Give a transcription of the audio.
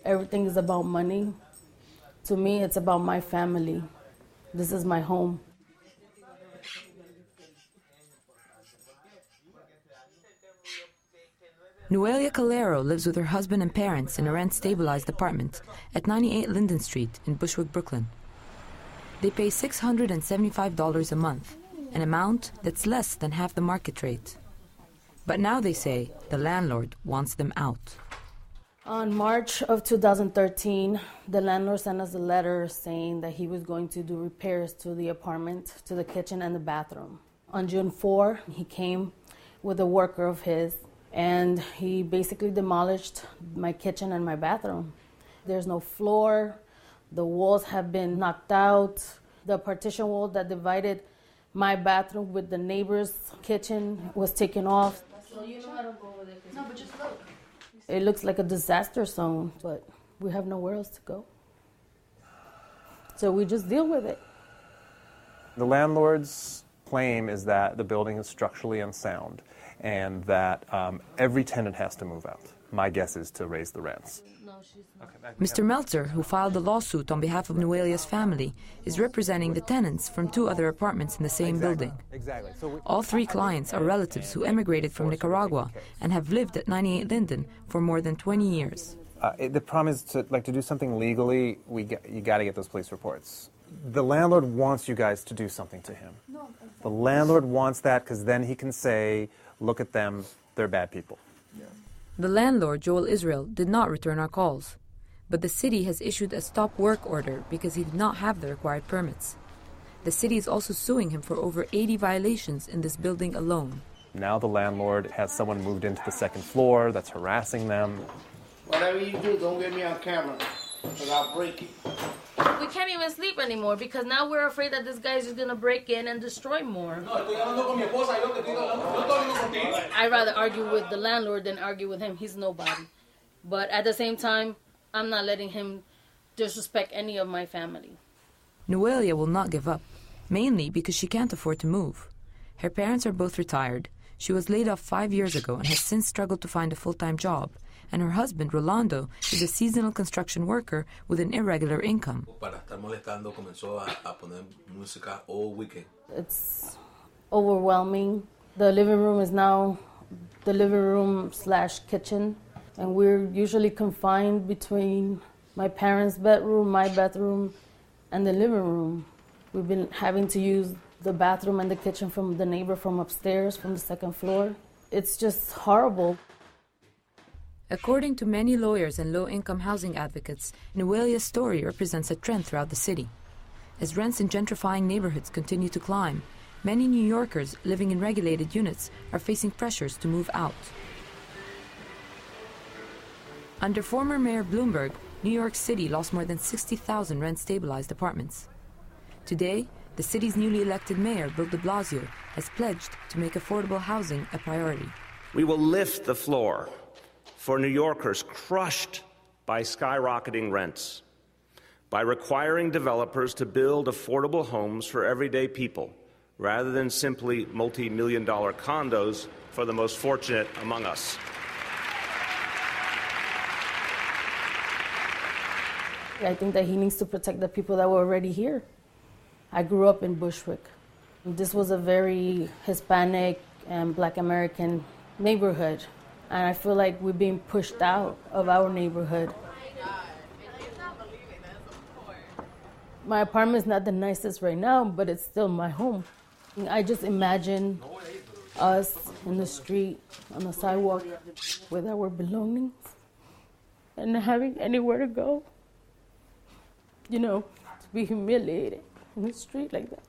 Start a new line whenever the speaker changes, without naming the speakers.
Everything is about money. To me, it's about my family. This is my home.
Noelia Calero lives with her husband and parents in a rent-stabilized apartment at 98 Linden Street in Bushwick, Brooklyn. They pay $675 a month, an amount that's less than half the market rate. But now they say the landlord wants them out.
On March of 2013, the landlord sent us a letter saying that he was going to do repairs to the apartment, to the kitchen and the bathroom. On June 4, he came with a worker of his, and he basically demolished my kitchen and my bathroom. There's no floor, the walls have been knocked out, the partition wall that divided my bathroom with the neighbor's kitchen was taken off. So you know how to go with it. No, but just look. It looks like a disaster zone, but we have nowhere else to go. So we just deal with it.
The landlord's claim is that the building is structurally unsound and that every tenant has to move out. My guess is to raise the rents.
Mr. Meltzer, who filed the lawsuit on behalf of Noelia's family, is representing the tenants from 2 other apartments in the same building.
Exactly.
All 3 clients are relatives who emigrated from Nicaragua and have lived at 98 Linden for more than 20 years.
The problem is to do something legally, you got to get those police reports. The landlord wants you guys to do something to him. The landlord wants that because then he can say, look at them, they're bad people.
The landlord, Joel Israel, did not return our calls, but the city has issued a stop work order because he did not have the required permits. The city is also suing him for over 80 violations in this building alone.
Now the landlord has someone moved into the 2nd floor that's harassing them.
Whatever you do, don't get me on camera, because I'll break it.
We can't even sleep anymore because now we're afraid that this guy's just going to break in and destroy more. I'd rather argue with the landlord than argue with him. He's nobody. But at the same time, I'm not letting him disrespect any of my family.
Noelia will not give up, mainly because she can't afford to move. Her parents are both retired. She was laid off 5 years ago and has since struggled to find a full-time job. And her husband, Rolando, is a seasonal construction worker with an irregular income.
It's overwhelming. The living room is now the living room/kitchen, and we're usually confined between my parents' bedroom, my bedroom, and the living room. We've been having to use the bathroom and the kitchen from the neighbor from upstairs, from the 2nd floor. It's just horrible.
According to many lawyers and low-income housing advocates, Noelia's story represents a trend throughout the city. As rents in gentrifying neighborhoods continue to climb, many New Yorkers living in regulated units are facing pressures to move out. Under former Mayor Bloomberg, New York City lost more than 60,000 rent-stabilized apartments. Today, the city's newly elected mayor, Bill de Blasio, has pledged to make affordable housing a priority.
We will lift the floor for New Yorkers crushed by skyrocketing rents, by requiring developers to build affordable homes for everyday people, rather than simply multi-million-dollar condos for the most fortunate among us.
I think that he needs to protect the people that were already here. I grew up in Bushwick. This was a very Hispanic and Black American neighborhood. And I feel like we're being pushed out of our neighborhood. My apartment's not the nicest right now, but it's still my home. I just imagine us in the street, on the sidewalk, with our belongings, and not having anywhere to go. To be humiliated in the street like that.